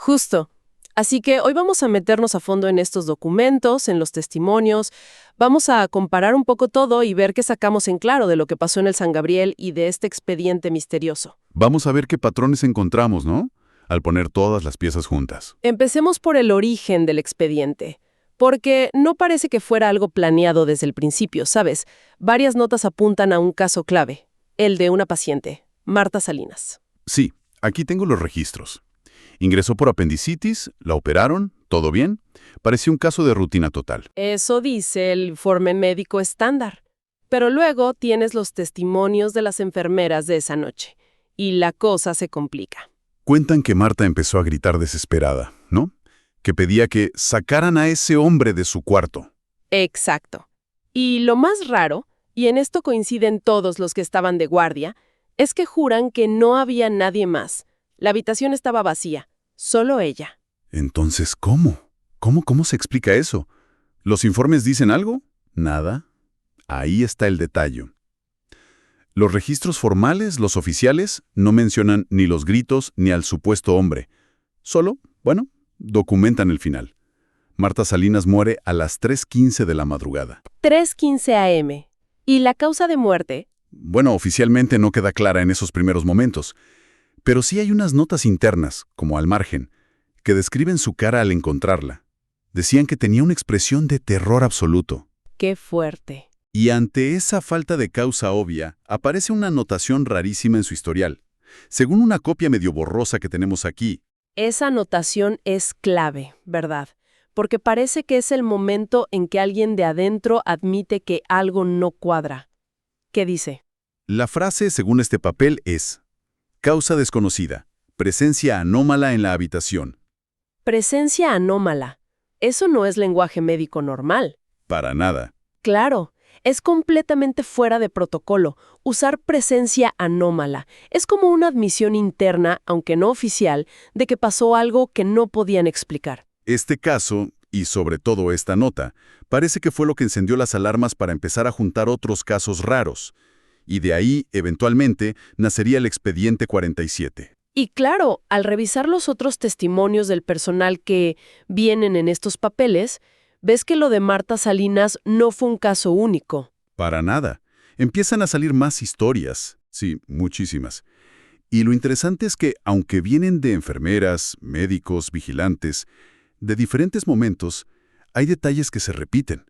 Justo. Así que hoy vamos a meternos a fondo en estos documentos, en los testimonios. Vamos a comparar un poco todo y ver qué sacamos en claro de lo que pasó en el San Gabriel y de este expediente misterioso. Vamos a ver qué patrones encontramos, ¿no? Al poner todas las piezas juntas. Empecemos por el origen del expediente, porque no parece que fuera algo planeado desde el principio, ¿sabes? Varias notas apuntan a un caso clave, el de una paciente, Marta Salinas. Sí, aquí tengo los registros. Ingresó por apendicitis, la operaron, todo bien. Parecía un caso de rutina total. Eso dice el informe médico estándar. Pero luego tienes los testimonios de las enfermeras de esa noche, y la cosa se complica. Cuentan que Marta empezó a gritar desesperada, ¿no? Que pedía que sacaran a ese hombre de su cuarto. Exacto. Y lo más raro, y en esto coinciden todos los que estaban de guardia, es que juran que no había nadie más. La habitación estaba vacía, solo ella. Entonces, ¿cómo? ¿Cómo se explica eso? ¿Los informes dicen algo? Nada. Ahí está el detalle. Los registros formales, los oficiales, no mencionan ni los gritos ni al supuesto hombre. Solo, bueno, documentan el final. Marta Salinas muere a las 3:15 de la madrugada. 3:15 a.m. ¿Y la causa de muerte? Bueno, oficialmente no queda clara en esos primeros momentos, pero sí hay unas notas internas, como al margen, que describen su cara al encontrarla. Decían que tenía una expresión de terror absoluto. ¡Qué fuerte! Y ante esa falta de causa obvia, aparece una anotación rarísima en su historial. Según una copia medio borrosa que tenemos aquí, Esa anotación es clave, ¿verdad? Porque parece que es el momento en que alguien de adentro admite que algo no cuadra. ¿Qué dice? la frase, según este papel, es: causa desconocida, presencia anómala en la habitación. Presencia anómala. Eso no es lenguaje médico normal. Para nada. Claro, es completamente fuera de protocolo. Usar presencia anómala es como una admisión interna, aunque no oficial, de que pasó algo que no podían explicar. Este caso, y sobre todo esta nota, parece que fue lo que encendió las alarmas para empezar a juntar otros casos raros. Y de ahí, eventualmente, nacería el expediente 47. Y claro, al revisar los otros testimonios del personal que vienen en estos papeles, ves que lo de Marta Salinas no fue un caso único. Para nada. Empiezan a salir más historias. Sí, muchísimas. Y lo interesante es que, aunque vienen de enfermeras, médicos, vigilantes, de diferentes momentos, hay detalles que se repiten.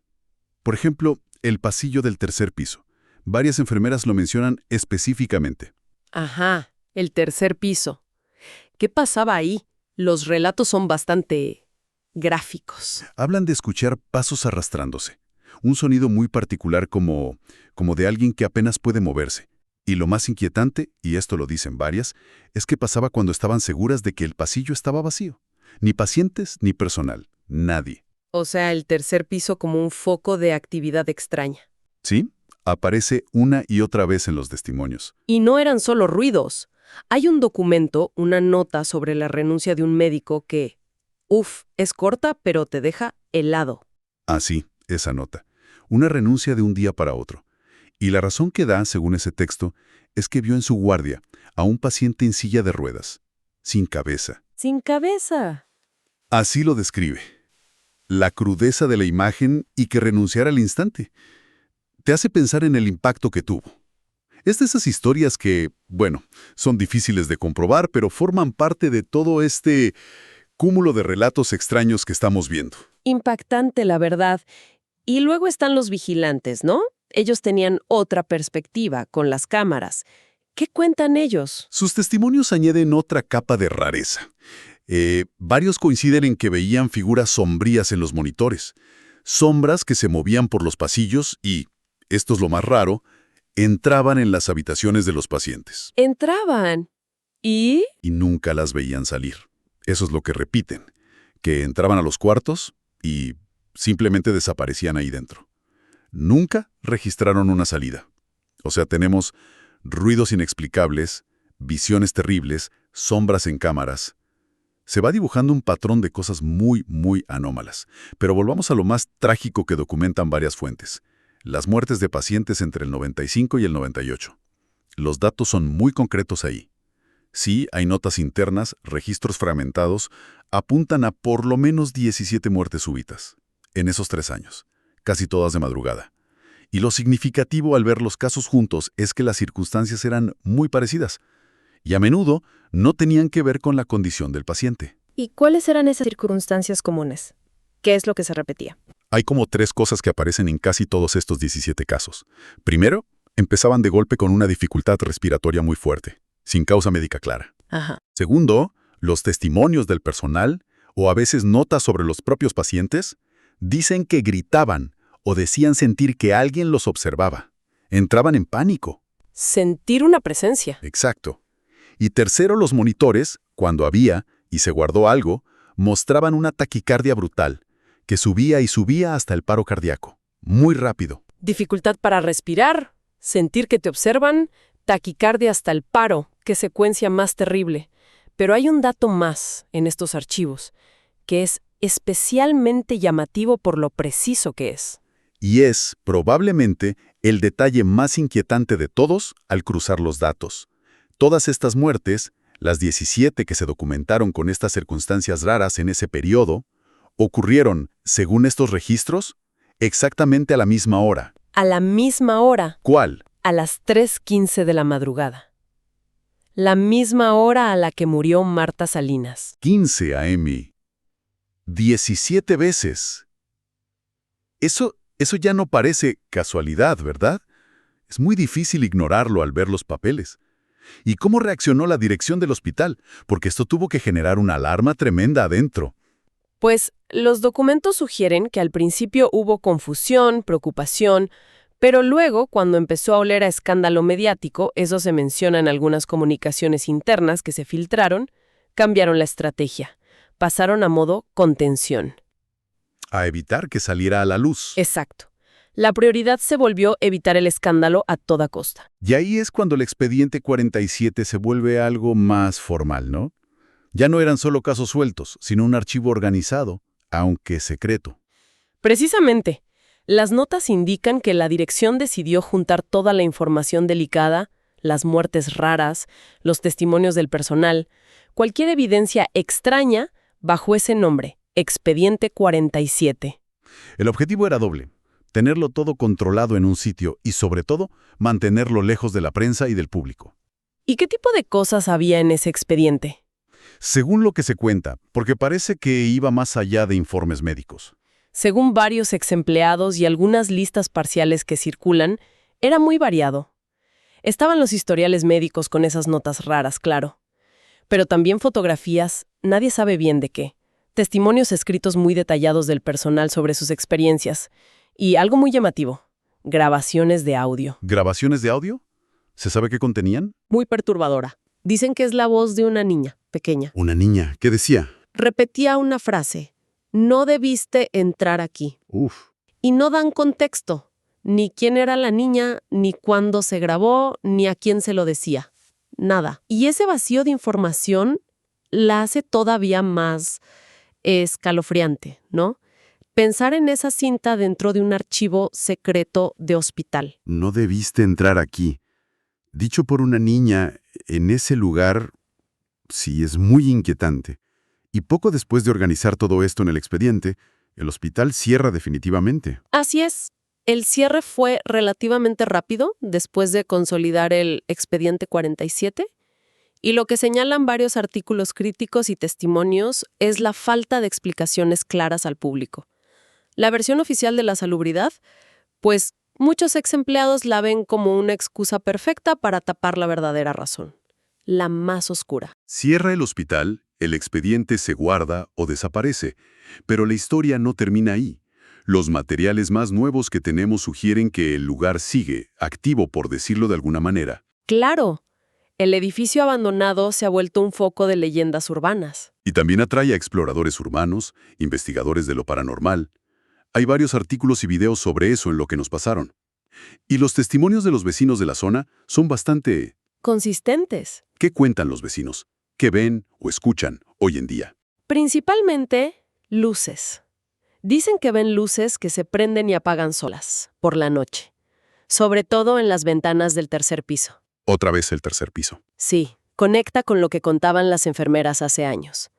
Por ejemplo, el pasillo del tercer piso. Varias enfermeras lo mencionan específicamente. Ajá, el tercer piso. ¿Qué pasaba ahí? Los relatos son bastante gráficos. Hablan de escuchar pasos arrastrándose. Un sonido muy particular como de alguien que apenas puede moverse. Y lo más inquietante, y esto lo dicen varias, es que pasaba cuando estaban seguras de que el pasillo estaba vacío. Ni pacientes ni personal. Nadie. O sea, el tercer piso como un foco de actividad extraña. ¿Sí? Aparece una y otra vez en los testimonios. Y no eran solo ruidos. Hay un documento, una nota sobre la renuncia de un médico que, es corta, pero te deja helado. Así, esa nota. Una renuncia de un día para otro. Y la razón que da, según ese texto, es que vio en su guardia a un paciente en silla de ruedas, sin cabeza. Sin cabeza. Así lo describe. La crudeza de la imagen y que renunciara al instante. Te hace pensar en el impacto que tuvo. Es de esas historias que, bueno, son difíciles de comprobar, pero forman parte de todo este cúmulo de relatos extraños que estamos viendo. Impactante, la verdad. Y luego están los vigilantes, ¿no? Ellos tenían otra perspectiva con las cámaras. ¿Qué cuentan ellos? Sus testimonios añaden otra capa de rareza. Varios coinciden en que veían figuras sombrías en los monitores. Sombras que se movían por los pasillos y, esto es lo más raro, entraban en las habitaciones de los pacientes. Entraban. ¿Y? Y nunca las veían salir. Eso es lo que repiten, que entraban a los cuartos y simplemente desaparecían ahí dentro. Nunca registraron una salida. O sea, tenemos ruidos inexplicables, visiones terribles, sombras en cámaras. Se va dibujando un patrón de cosas muy, muy anómalas. Pero volvamos a lo más trágico que documentan varias fuentes. Las muertes de pacientes entre el 95 y el 98. Los datos son muy concretos ahí. Sí, hay notas internas, registros fragmentados, apuntan a por lo menos 17 muertes súbitas en esos 3 años, casi todas de madrugada. Y lo significativo al ver los casos juntos es que las circunstancias eran muy parecidas y a menudo no tenían que ver con la condición del paciente. ¿Y cuáles eran esas circunstancias comunes? ¿Qué es lo que se repetía? Hay como 3 cosas que aparecen en casi todos estos 17 casos. Primero, empezaban de golpe con una dificultad respiratoria muy fuerte, sin causa médica clara. Ajá. Segundo, los testimonios del personal, o a veces notas sobre los propios pacientes, dicen que gritaban o decían sentir que alguien los observaba. Entraban en pánico. Sentir una presencia. Exacto. Y tercero, los monitores, cuando había y se guardó algo, mostraban una taquicardia brutal, que subía y subía hasta el paro cardíaco. Muy rápido. Dificultad para respirar, sentir que te observan, taquicardia hasta el paro, qué secuencia más terrible. Pero hay un dato más en estos archivos, que es especialmente llamativo por lo preciso que es. Y es, probablemente, el detalle más inquietante de todos al cruzar los datos. Todas estas muertes, las 17 que se documentaron con estas circunstancias raras en ese periodo, ocurrieron, según estos registros, exactamente a la misma hora. A la misma hora. ¿Cuál? A las 3:15 de la madrugada. La misma hora a la que murió Marta Salinas. 15 a.m. 17 veces. Eso ya no parece casualidad, ¿verdad? Es muy difícil ignorarlo al ver los papeles. ¿Y cómo reaccionó la dirección del hospital? Porque esto tuvo que generar una alarma tremenda adentro. Pues los documentos sugieren que al principio hubo confusión, preocupación, pero luego, cuando empezó a oler a escándalo mediático, eso se menciona en algunas comunicaciones internas que se filtraron, cambiaron la estrategia. Pasaron a modo contención. A evitar que saliera a la luz. Exacto. La prioridad se volvió evitar el escándalo a toda costa. Y ahí es cuando el expediente 47 se vuelve algo más formal, ¿no? Ya no eran solo casos sueltos, sino un archivo organizado, aunque secreto. Precisamente, las notas indican que la dirección decidió juntar toda la información delicada, las muertes raras, los testimonios del personal, cualquier evidencia extraña bajo ese nombre, Expediente 47. El objetivo era doble: tenerlo todo controlado en un sitio y, sobre todo, mantenerlo lejos de la prensa y del público. ¿Y qué tipo de cosas había en ese expediente? Según lo que se cuenta, porque parece que iba más allá de informes médicos. Según varios exempleados y algunas listas parciales que circulan, era muy variado. Estaban los historiales médicos con esas notas raras, claro. Pero también fotografías, nadie sabe bien de qué. Testimonios escritos muy detallados del personal sobre sus experiencias. Y algo muy llamativo, grabaciones de audio. ¿Grabaciones de audio? ¿Se sabe qué contenían? Muy perturbadora. Dicen que es la voz de una niña, pequeña. Una niña. ¿Qué decía? Repetía una frase: no debiste entrar aquí. Uf. Y no dan contexto, ni quién era la niña, ni cuándo se grabó, ni a quién se lo decía. Nada. Y ese vacío de información la hace todavía más escalofriante, ¿no? Pensar en esa cinta dentro de un archivo secreto de hospital. No debiste entrar aquí. Dicho por una niña en ese lugar, sí, es muy inquietante. Y poco después de organizar todo esto en el expediente, el hospital cierra definitivamente. Así es. El cierre fue relativamente rápido después de consolidar el expediente 47. Y lo que señalan varios artículos críticos y testimonios es la falta de explicaciones claras al público. La versión oficial de la salubridad, pues muchos ex empleados la ven como una excusa perfecta para tapar la verdadera razón, la más oscura. Cierra el hospital, el expediente se guarda o desaparece, pero la historia no termina ahí. Los materiales más nuevos que tenemos sugieren que el lugar sigue, activo por decirlo de alguna manera. Claro, el edificio abandonado se ha vuelto un foco de leyendas urbanas. Y también atrae a exploradores urbanos, investigadores de lo paranormal. Hay varios artículos y videos sobre eso en Lo que nos pasaron. Y los testimonios de los vecinos de la zona son bastante... consistentes. ¿Qué cuentan los vecinos? ¿Qué ven o escuchan hoy en día? Principalmente luces. Dicen que ven luces que se prenden y apagan solas, por la noche. Sobre todo en las ventanas del tercer piso. Otra vez el tercer piso. Sí, conecta con lo que contaban las enfermeras hace años.